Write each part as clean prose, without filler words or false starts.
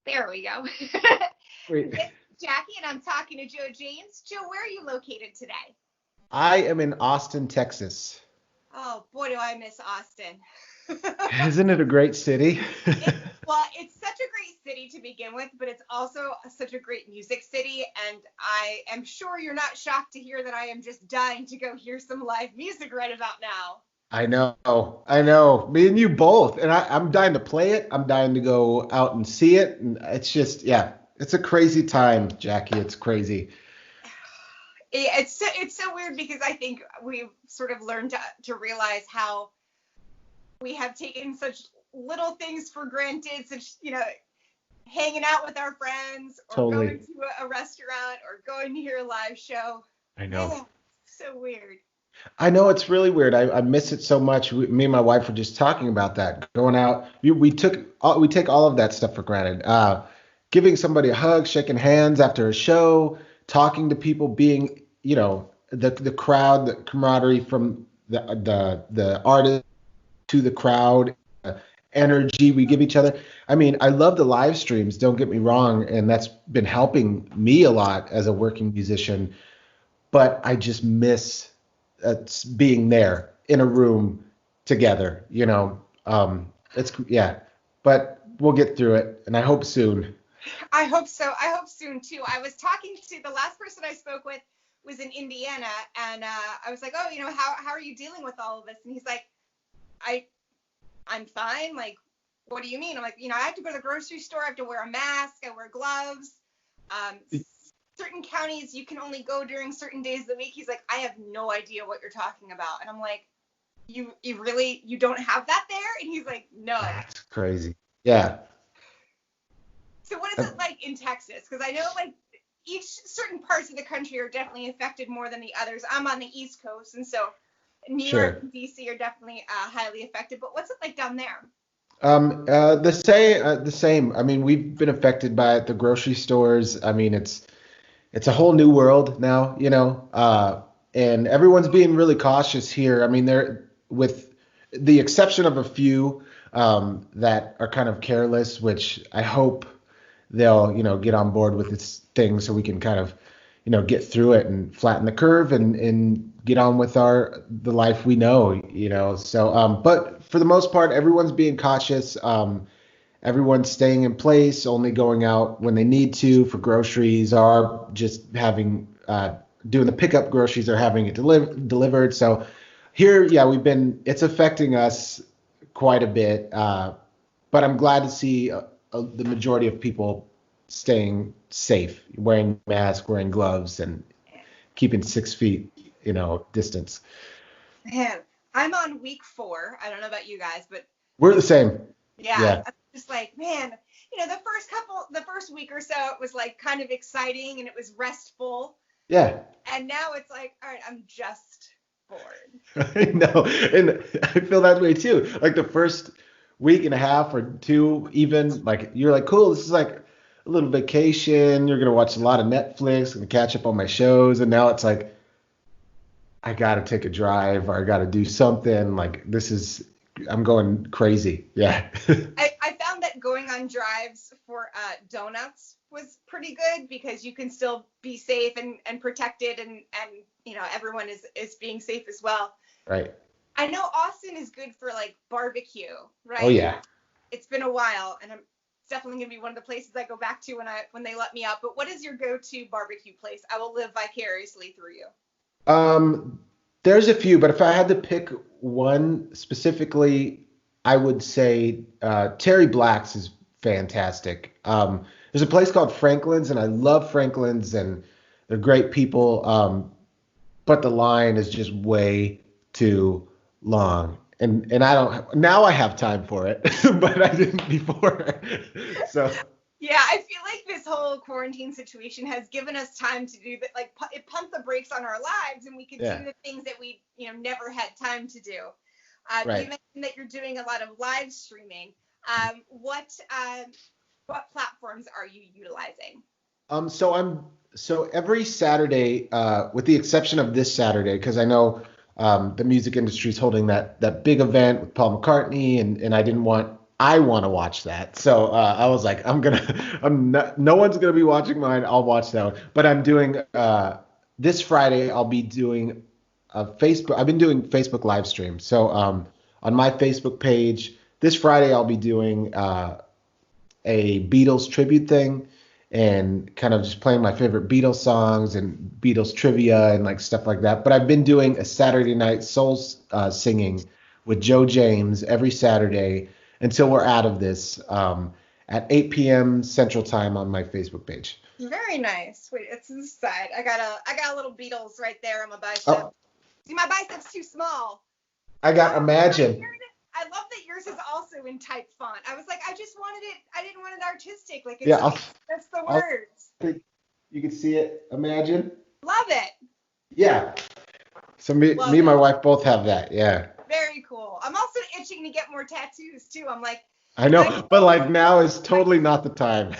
There we go. Wait. This is Jackie, and I'm talking to Joe James. Joe, where are you located today? I am in Austin, Texas. Oh, boy, do I miss Austin. Isn't it a great city? Well, it's such a great city to begin with, but it's also such a great music city. And I am sure you're not shocked to hear that I am just dying to go hear some live music right about now. I know, I know. Me and you both. And I'm dying to play it. I'm dying to go out and see it. And it's just, yeah, it's a crazy time, Jackie. It's crazy. It's so weird because I think we've sort of learned to realize how we have taken such little things for granted, such, hanging out with our friends or Totally. going to a restaurant or going to hear a live show. I know. Man, so weird. I know it's really weird. I miss it so much. Me and my wife were just talking about that. Going out, we take all of that stuff for granted. Giving somebody a hug, shaking hands after a show, talking to people, being, the crowd, the camaraderie from the artist to the crowd, energy we give each other. I mean, I love the live streams, don't get me wrong, and that's been helping me a lot as a working musician, but I just miss being there in a room together. Yeah, but we'll get through it, and I hope soon. I hope so. I hope soon too. I was talking to the last person I spoke with was in Indiana, and I was like, oh, how are you dealing with all of this? And he's like, I'm fine. Like, what do you mean? I'm like, I have to go to the grocery store. I have to wear a mask. I wear gloves. Certain counties you can only go during certain days of the week. He's like, I have no idea what you're talking about. And I'm like, you don't have that there? And he's like, no. That's crazy. Yeah. So what is it like in Texas? Because I know like each certain parts of the country are definitely affected more than the others. I'm on the East Coast, and so New York and DC are definitely highly affected. But what's it like down there? The same. I mean, we've been affected by it, the grocery stores. I mean, it's a whole new world now, and everyone's being really cautious here. I mean, they're with the exception of a few that are kind of careless, which I hope they'll, get on board with this thing so we can kind of, get through it and flatten the curve and get on with the life we know. So, but for the most part, everyone's being cautious. Everyone's staying in place, only going out when they need to for groceries, or just having doing the pickup groceries or having it delivered. So here, yeah, it's affecting us quite a bit, but I'm glad to see the majority of people staying safe, wearing masks, wearing gloves, and keeping 6 feet, distance. Man, I'm on week 4. I don't know about you guys, but we're the same. Yeah. I'm just like, man, the first week or so, it was like kind of exciting and it was restful. Yeah. And now it's like, all right, I'm just bored. I know. And I feel that way too. Like the first week and a half or two, even, like, you're like, cool, this is like a little vacation. You're going to watch a lot of Netflix and catch up on my shows. And now it's like, I got to take a drive, or I got to do something. Like, I'm going crazy. Yeah. I found that going on drives for donuts was pretty good because you can still be safe and protected and everyone is being safe as well. Right. I know Austin is good for like barbecue, right? Oh yeah. It's been a while, and it's definitely gonna be one of the places I go back to when they let me out. But what is your go-to barbecue place? I will live vicariously through you. There's a few, but if I had to pick one specifically, I would say Terry Black's is fantastic. There's a place called Franklin's, and I love Franklin's, and they're great people. But the line is just way too long, and I have time for it, but I didn't before. So. Yeah, I feel like this whole quarantine situation has given us time to do that. Like, it pumped the brakes on our lives, and we could do the things that we, never had time to do. Right. You mentioned that you're doing a lot of live streaming. What platforms are you utilizing? So every Saturday, with the exception of this Saturday, because I know the music industry is holding that big event with Paul McCartney, and I didn't want I want to watch that. So I was like, I'm not, no one's gonna be watching mine. I'll watch that one. But I'm doing this Friday. I'll be doing a Facebook. I've been doing Facebook live stream. So on my Facebook page this Friday, I'll be doing a Beatles tribute thing and kind of just playing my favorite Beatles songs and Beatles trivia and like stuff like that. But I've been doing a Saturday night soul singing with Joe James every Saturday until we're out of this at 8 p.m. Central Time on my Facebook page. Very nice. Wait, it's this side. I got a little Beatles right there on my bicep. Oh, See, my bicep's too small. I got Imagine. I love that yours is also in type font. I was like, I just wanted it. I didn't want it artistic. Like, it's that's the words. You can see it. Imagine. Love it. Yeah. So me and my wife both have that. Yeah. Very cool. I'm also itching to get more tattoos too. I'm like. I know, but like now is totally not the time.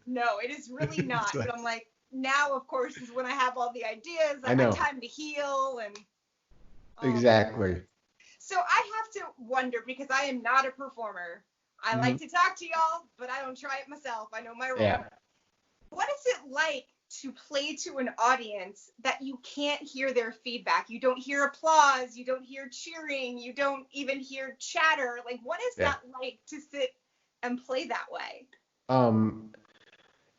No, it is really not. But I'm like, now of course is when I have all the ideas. I know. have time to heal and. Exactly. So I have to wonder, because I am not a performer. I like to talk to y'all, but I don't try it myself. I know my role. Yeah. What is it like to play to an audience that you can't hear their feedback? You don't hear applause. You don't hear cheering. You don't even hear chatter. Like, what is that like to sit and play that way?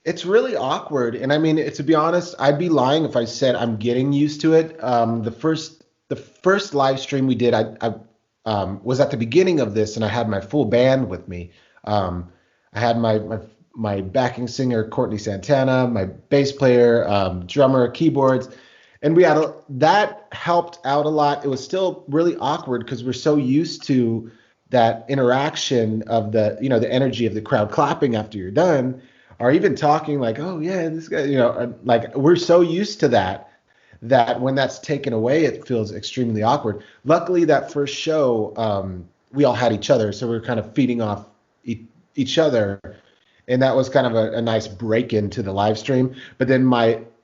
It's really awkward. And I mean, to be honest, I'd be lying if I said I'm getting used to it. The first live stream we did, I was at the beginning of this, and I had my full band with me. I had my backing singer Courtney Santana, my bass player, drummer, keyboards, and that helped out a lot. It was still really awkward because we're so used to that interaction of the energy of the crowd clapping after you're done, or even talking like, oh yeah, this guy, like we're so used to that when that's taken away, it feels extremely awkward. Luckily, that first show, we all had each other, so we were kind of feeding off each other, and that was kind of a nice break into the live stream. But then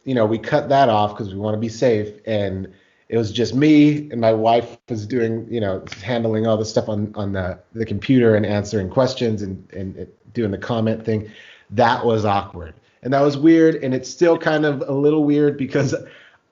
we cut that off because we want to be safe, and it was just me, and my wife was doing, handling all the stuff on the computer and answering questions and doing the comment thing. That was awkward, and that was weird, and it's still kind of a little weird because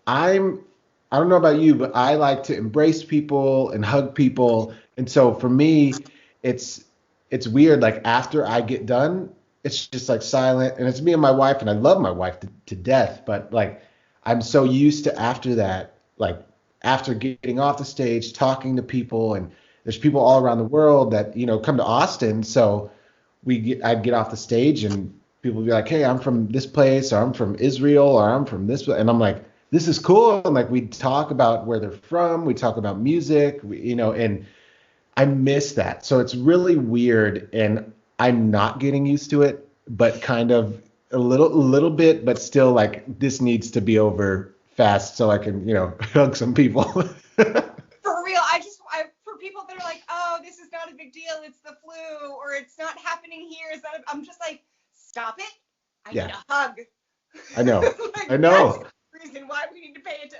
I don't know about you, but I like to embrace people and hug people. And so for me, it's weird. Like after I get done, it's just like silent, and it's me and my wife, and I love my wife to death. But like, I'm so used to after that, like after getting off the stage, talking to people, and there's people all around the world that, come to Austin. So I'd get off the stage and people would be like, hey, I'm from this place, or I'm from Israel, or I'm from this. And I'm like, this is cool. And like, we talk about where they're from. We talk about music, and I miss that. So it's really weird, and I'm not getting used to it, but kind of a little bit, but still like this needs to be over fast so I can, hug some people. For real. For people that are like, oh, this is not a big deal. It's the flu, or it's not happening here. I'm just like, stop it. I need a hug. I know. Like, I know. That's the reason why we need to pay attention.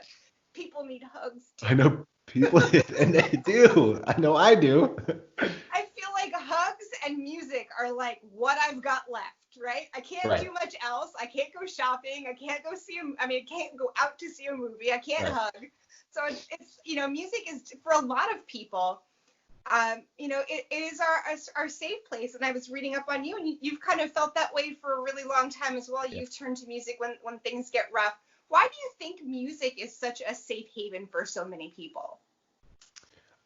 People need hugs too. I know people, and they do. I know I do. I feel like hugs and music are like what I've got left, right? I can't do much else. I can't go shopping. I can't go I can't go out to see a movie. I can't hug. So it's music is, for a lot of people, it is our safe place. And I was reading up on you, and you've kind of felt that way for a really long time as well. You've turned to music when things get rough. Why do you think music is such a safe haven for so many people?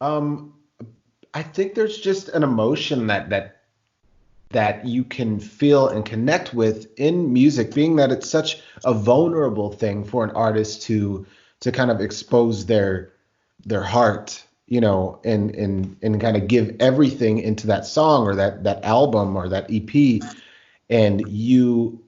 I think there's just an emotion that you can feel and connect with in music, being that it's such a vulnerable thing for an artist to kind of expose their heart, and kind of give everything into that song or that album or that EP, and you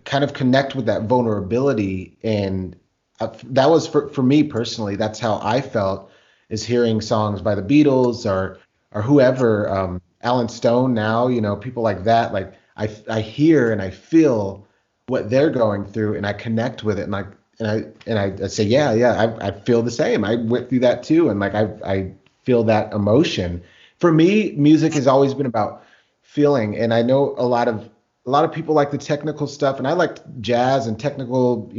kind of connect with that vulnerability. And that was for me personally, that's how I felt, is hearing songs by the Beatles or whoever, Alan Stone now, people like that. Like I hear and I feel what they're going through, and I connect with it, and I say, yeah, I feel the same. I went through that too, and like I feel that emotion. for me, music has always been about feeling, and I know a lot of people like the technical stuff, and I like jazz and technical,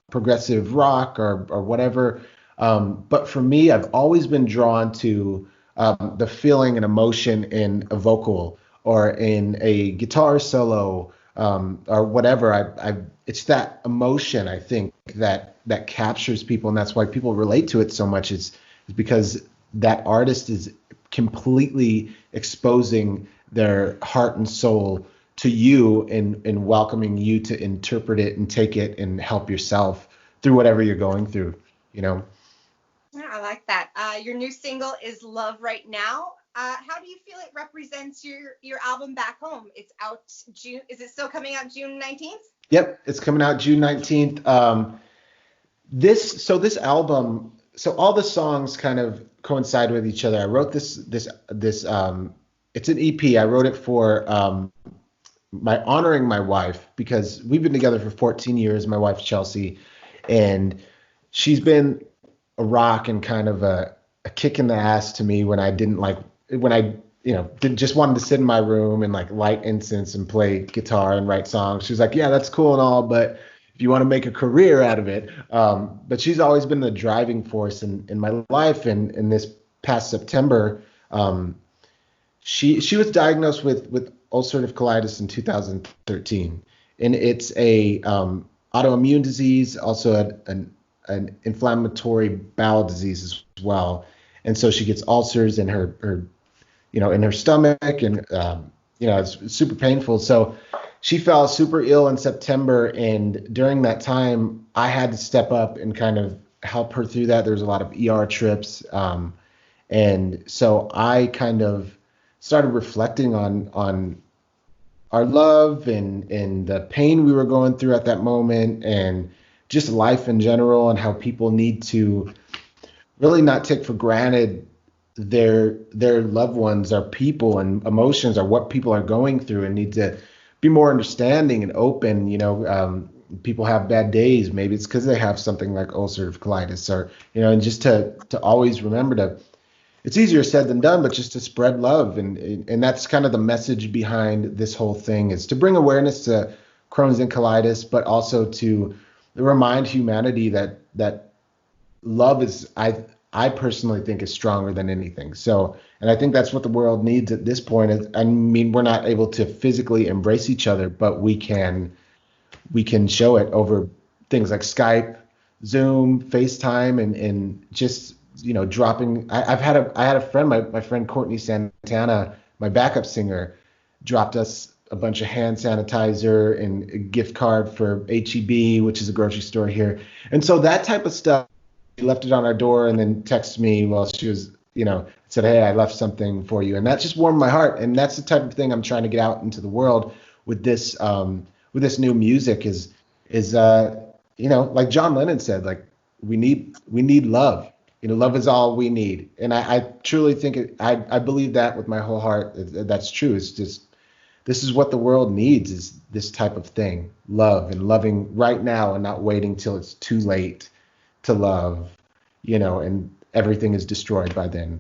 progressive rock or whatever. But for me, I've always been drawn to the feeling and emotion in a vocal or in a guitar solo, or whatever. It's that emotion, I think, that captures people, and that's why people relate to it so much. Is because that artist is completely exposing their heart and soul to you, and welcoming you to interpret it and take it and help yourself through whatever you're going through, you know. Yeah, I like that. Your new single is Love Right Now. How do you feel it represents your album Back Home? It's out June. Is it still coming out June 19th? Yep, it's coming out June 19th. This album, so all the songs kind of coincide with each other. I wrote this it's an EP. I wrote it for my honoring my wife, because we've been together for 14 years, my wife Chelsea, and she's been a rock and kind of a kick in the ass to me when I didn't just wanted to sit in my room and like light incense and play guitar and write songs. She was like, yeah, that's cool and all, but if you want to make a career out of it. But she's always been the driving force in my life. And in this past September, she was diagnosed with ulcerative colitis in 2013, and it's a autoimmune disease, also an inflammatory bowel disease as well. And so she gets ulcers in her in her stomach, and it's super painful. So she fell super ill in September, and during that time, I had to step up and kind of help her through that. There was a lot of ER trips, and so I kind of started reflecting on our love and the pain we were going through at that moment, and just life in general, and how people need to really not take for granted their loved ones, our people, and emotions, are what people are going through, and need to be more understanding and open. People have bad days. Maybe it's because they have something like ulcerative colitis, or and just to always remember to. It's easier said than done, but just to spread love, and that's kind of the message behind this whole thing, is to bring awareness to Crohn's and colitis, but also to remind humanity that love is, I personally think, is stronger than anything. So, and I think that's what the world needs at this point. I mean, we're not able to physically embrace each other, but we can show it over things like Skype, Zoom, FaceTime, and just dropping. I had a friend, my friend Courtney Santana, my backup singer, dropped us a bunch of hand sanitizer and a gift card for HEB, which is a grocery store here. And so that type of stuff, she left it on our door and then texted me while she was, said, hey, I left something for you. And that just warmed my heart. And that's the type of thing I'm trying to get out into the world with this new music is like John Lennon said, like, we need love. Love is all we need. And I truly think I believe that with my whole heart. That's true. It's just, this is what the world needs, is this type of thing, love, and loving right now, and not waiting till it's too late to love, and everything is destroyed by then,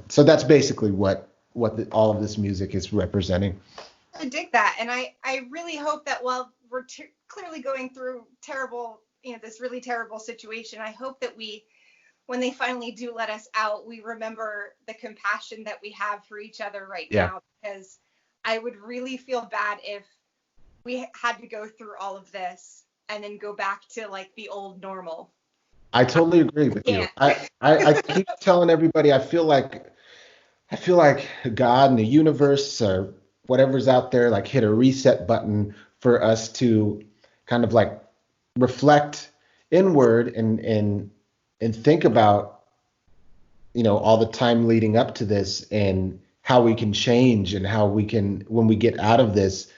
So that's basically what all of this music is representing. I dig that. And I really hope that while we're clearly going through terrible, this really terrible situation, I hope that when they finally do let us out, we remember the compassion that we have for each other right now, because I would really feel bad if we had to go through all of this and then go back to like the old normal. I totally agree with you. I keep telling everybody, I feel like God and the universe or whatever's out there, like, hit a reset button for us to kind of like reflect inward and think about, all the time leading up to this, and how we can change, and how we can, when we get out of this,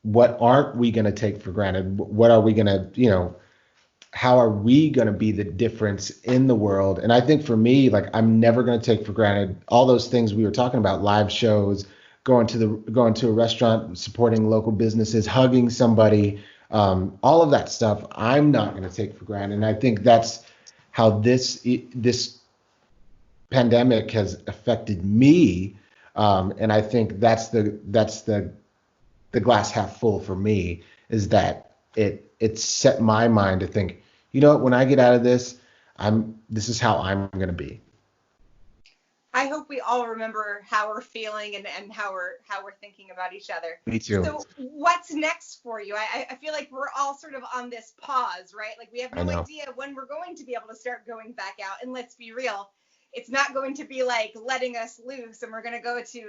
what aren't we going to take for granted? What are we going to, how are we going to be the difference in the world? And I think for me, like, I'm never going to take for granted all those things we were talking about, live shows, going to a restaurant, supporting local businesses, hugging somebody, all of that stuff, I'm not going to take for granted. And I think that's how this pandemic has affected me, and I think that's the glass half full for me, is that it set my mind to think, you know what, when I get out of this, this is how I'm gonna be. I hope we all remember how we're feeling and how we're thinking about each other. Me too. So what's next for you? I feel like we're all sort of on this pause, right? Like we have I no know. idea when we're going to be able to start going back out. And let's be real, it's not going to be like letting us loose and we're going to go to,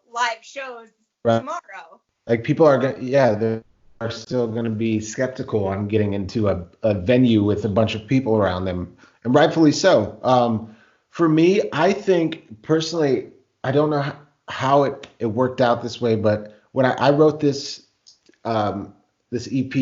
live shows Right. tomorrow. Like people are gonna, yeah, they are still gonna be skeptical on getting into a venue with a bunch of people around them, and rightfully so. For me, I think personally, I don't know how it worked out this way, but when I wrote this EP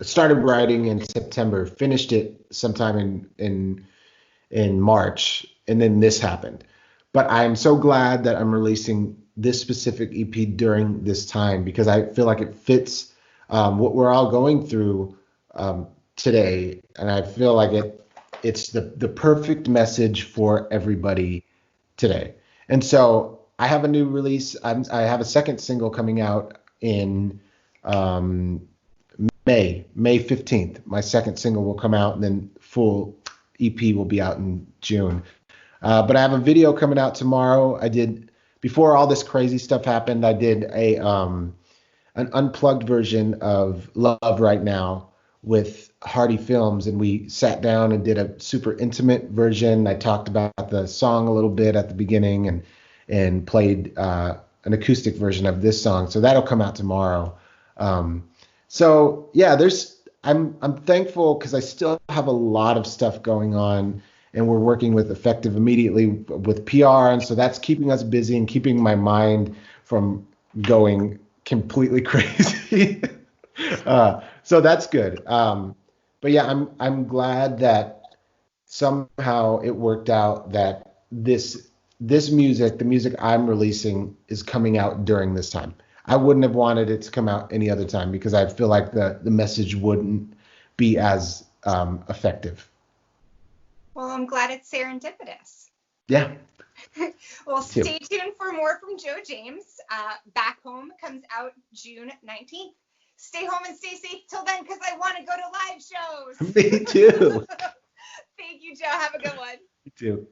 started writing in September, finished it sometime in March, and then this happened. But I'm so glad that I'm releasing this specific EP during this time, because I feel like it fits what we're all going through today, and I feel like it's the perfect message for everybody today. And so I have a new release. I have a second single coming out in um, May 15th. My second single will come out, and then full EP will be out in June. But I have a video coming out tomorrow. Before all this crazy stuff happened, I did an unplugged version of Love Right Now with Hardy Films, and we sat down and did a super intimate version. I talked about the song a little bit at the beginning, and played an acoustic version of this song. So that'll come out tomorrow. So yeah, I'm thankful because I still have a lot of stuff going on, and we're working with Effective immediately with PR, and so that's keeping us busy and keeping my mind from going completely crazy. So that's good. But yeah, I'm glad that somehow it worked out that this music, the music I'm releasing, is coming out during this time. I wouldn't have wanted it to come out any other time, because I feel like the message wouldn't be as effective. Well, I'm glad it's serendipitous. Yeah, Well, too. stay tuned for more from Joe James. Back Home comes out June 19th. Stay home and stay safe till then, because I want to go to live shows. Me too. Thank you, Joe. Have a good one. Me too.